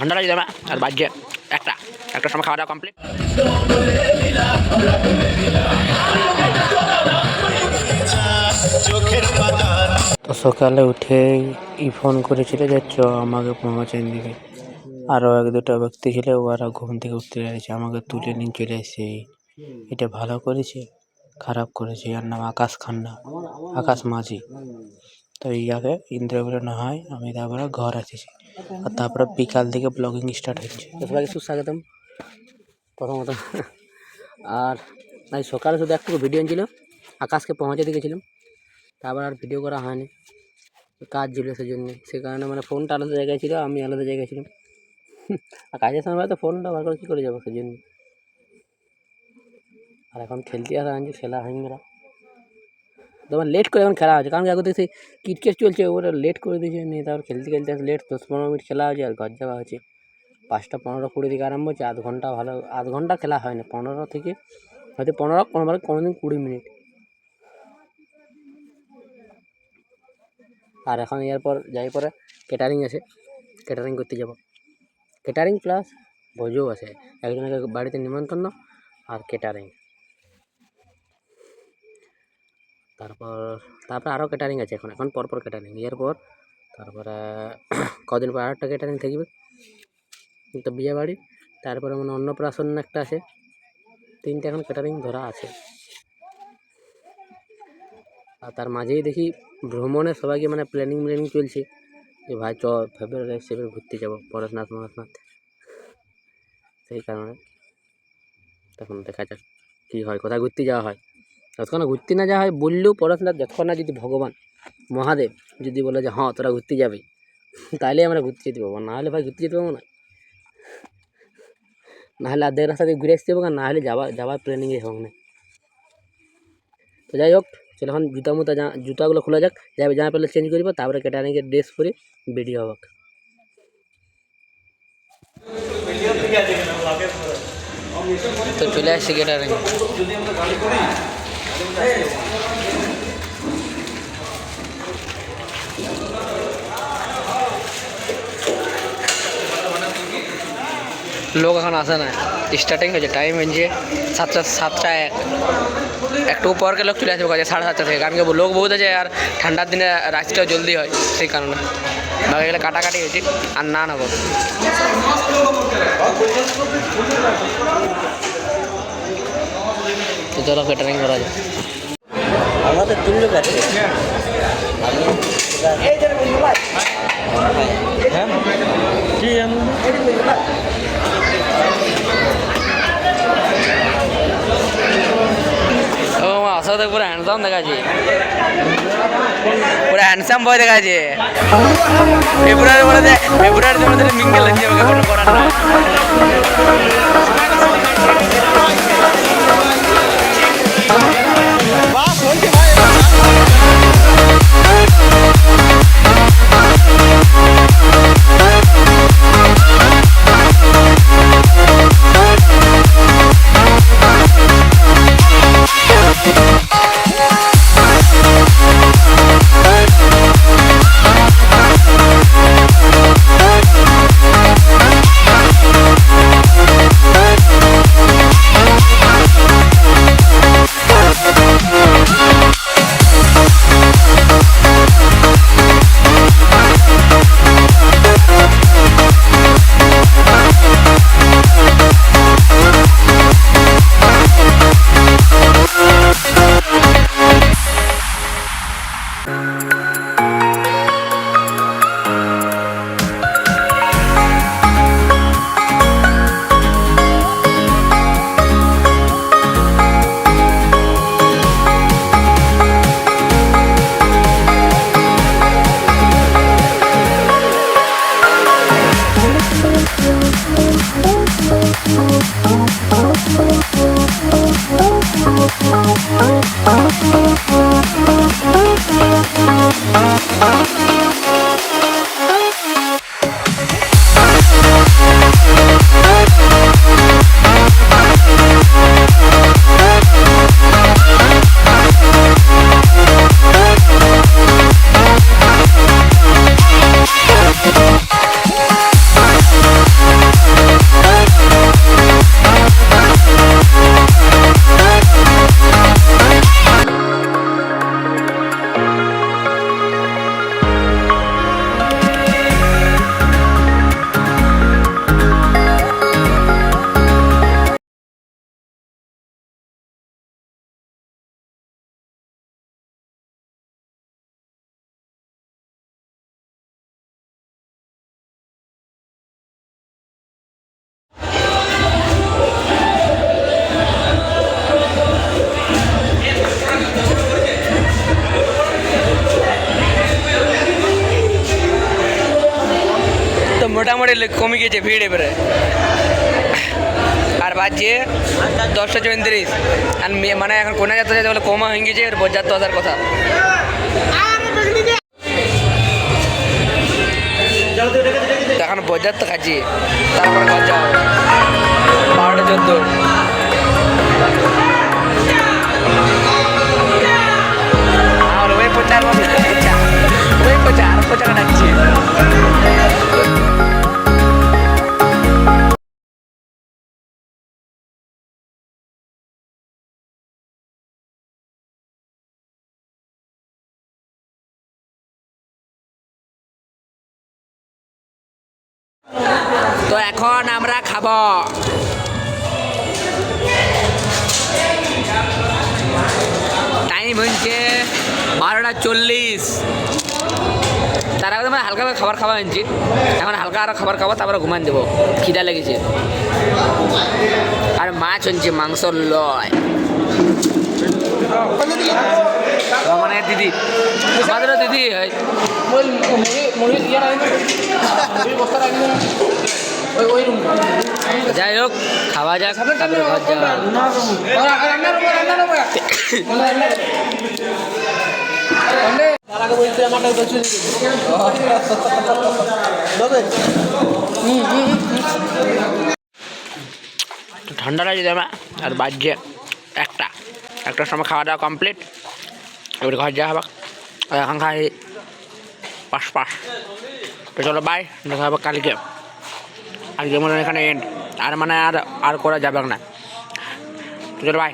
ঠান্ডা লাগে না আর বাজে একটা সময় খাওয়া দাওয়া কমপ্লিট। তো সকালে উঠেই ফোন করেছিল যে চ আমাকে পৌঁছান দিকে। আরও এক দুটো ব্যক্তি ছিল, ওরা ঘুম থেকে উঠতে চাইছে, আমাকে তুলে নিয়ে চলে এসেছে। এটা ভালো করেছে খারাপ করেছে, এর নাম আকাশ খান্না, আকাশ মাঝি। তো ইয়াকে ইন্দ্রপুরে না হয় আমি তারপরে ঘর আসতেছি, আর তারপরে বিকাল থেকে ব্লগিং স্টার্ট হচ্ছে। সবাইকে সুস্বাগতম প্রথমত। আর আজ সকালে শুধু একটু ভিডিও ছিল, আকাশকে পৌঁছাতে গেছিলাম, তারপর আর ভিডিও করা হয়নি, কাজ ছিল সেজন্য। সে কারণে মানে ফোনটা আলাদা জায়গায় ছিল, আমি আলাদা জায়গায় ছিলাম। আর কাজের সময় তো ফোনটা বার করে কী করে যাবো, সেজন্য। আর এখন খেলতে আসা হয়নি, খেলা হয়নি ওরা তোমার লেট করে এখন খেলা হচ্ছে, কারণ আগে দেখছি ক্রিকেট চলছে, ওরা লেট করে দিয়েছে নিয়ে, তারপর খেলতে খেলতে লেট 10-15 মিনিট খেলা হয়েছে, আর ঘর যাওয়া হয়েছে 5টা 15-20 দিকে আরম্ভ হচ্ছে। আধ ঘন্টা খেলা হয় না, 15 থেকে হয়তো 15, কোনোদিন 20 মিনিট। আর এখন এরপর যাই পরে ক্যাটারিং আছে, ক্যাটারিং করতে যাব। ক্যাটারিং প্লাস ভোজও আছে, একজনের বাড়িতে নিমন্ত্রণ আর ক্যাটারিং। তারপর আরও ক্যাটারিং আছে, এখন পরপর ক্যাটারিং। এরপর তারপরে কদিন পর আরেকটা ক্যাটারিং থাকবে, তো বিয়ে বাড়ি, তারপরে মানে অন্নপ্রাশন একটা আছে। 3টে এখন ক্যাটারিং ধরা আছে। আর তার মাঝেই দেখি ভ্রমণের সবাইকে মানে প্ল্যানিং চলছে যে ভাই চ ফেব্রুয়ারি সেভাবে ঘুরতে যাবো পরেশনাথ। সেই কারণে তখন দেখা যাক কী হয়, কোথায় ঘুরতে যাওয়া হয়। যতক্ষণ ঘুরতে না যাওয়া হয় বললেও পরেশনাথ, যতক্ষণ না যদি ভগবান মহাদেব যদি বলে যে হ্যাঁ তোরা ঘুরতে যাবি, তাহলে আমরা ঘুরতে যেতে পারবো, না হলে ভাই ঘুরতে যেতে পারবো না। না হলে আধেক রাস্তা দিয়ে ঘুরে আসতে পারবো, না হলে যাওয়ার প্ল্যানিংয়ে হোক না। তো যাই হোক, চলো এখন জুতাগুলো খোলা যাক, জামা প্যান্ট চেঞ্জ করবো, তারপরে ক্যাটারিংয়ের ড্রেস পরে বেরিয়ে হবাক। তো চলে আসছি ক্যাটারিং। লোক এখন আসে না, স্টার্টিং হয়েছে, টাইম হয়েছে 7:01। একটু পরকে লোক চলে আসবে কাজে 7:30 থেকে, কারণ কি লোক বহুত আছে, আর ঠান্ডার দিনে রাস্তাটাও জলদি হয়, সেই কারণে বাকি গেলে কাটাকাটি হয়েছে আর না নেব। তো চলো ক্যাটারিং করা যায়। আমাদের 3 লোক আছে। আসলে পুরো হ্যান্ডসাম দেখাচ্ছে, পুরো হ্যান্ডসাম বয় দেখাচ্ছে। ফেব্রুয়ারির মধ্যে মিঙ্গেল হচ্ছে, ওকে কোনো করার না। তো মোটামুটি কমে গেছে ভিড় এবারে। আর বাজছে 10:34 আর মানে এখন কোনা যাত্রা যেতে বলে কমা হয়ে গেছে, আর বরযাত্রা আসার কথা। এখন বরযাত্রা খাচ্ছি, তারপরে ঘর যাওয়া হবে 12:14। আর ওই প্রচার ডাকছি। তো এখন আমরা খাবো টাইম হচ্ছে 12:40। তার আগে আমরা হালকা খাবার খাওয়া হয়েছি, এখন হালকা আরও খাবার খাবো, তারপরে ঘুমান দেবো, খিদা লেগেছে। আর মাছ হচ্ছে, মাংস লয়। মানে দিদি, আমাদেরও দিদি হয়। যাই হোক, খাওয়া যাক, তারপরে ঘর যাওয়া। ঠান্ডা লাগছে আমার, আর বাজছে একটার সময় খাওয়া দাওয়া কমপ্লিট। এবারে ঘর যাওয়া হবে, আর এখন খাই পাশ। তো চলো বাই, দেখা হবে কালকে। আজকে মনে হয় এখানে এন্ড, আর মানে আর করা যাবে না। তো চলো বাই।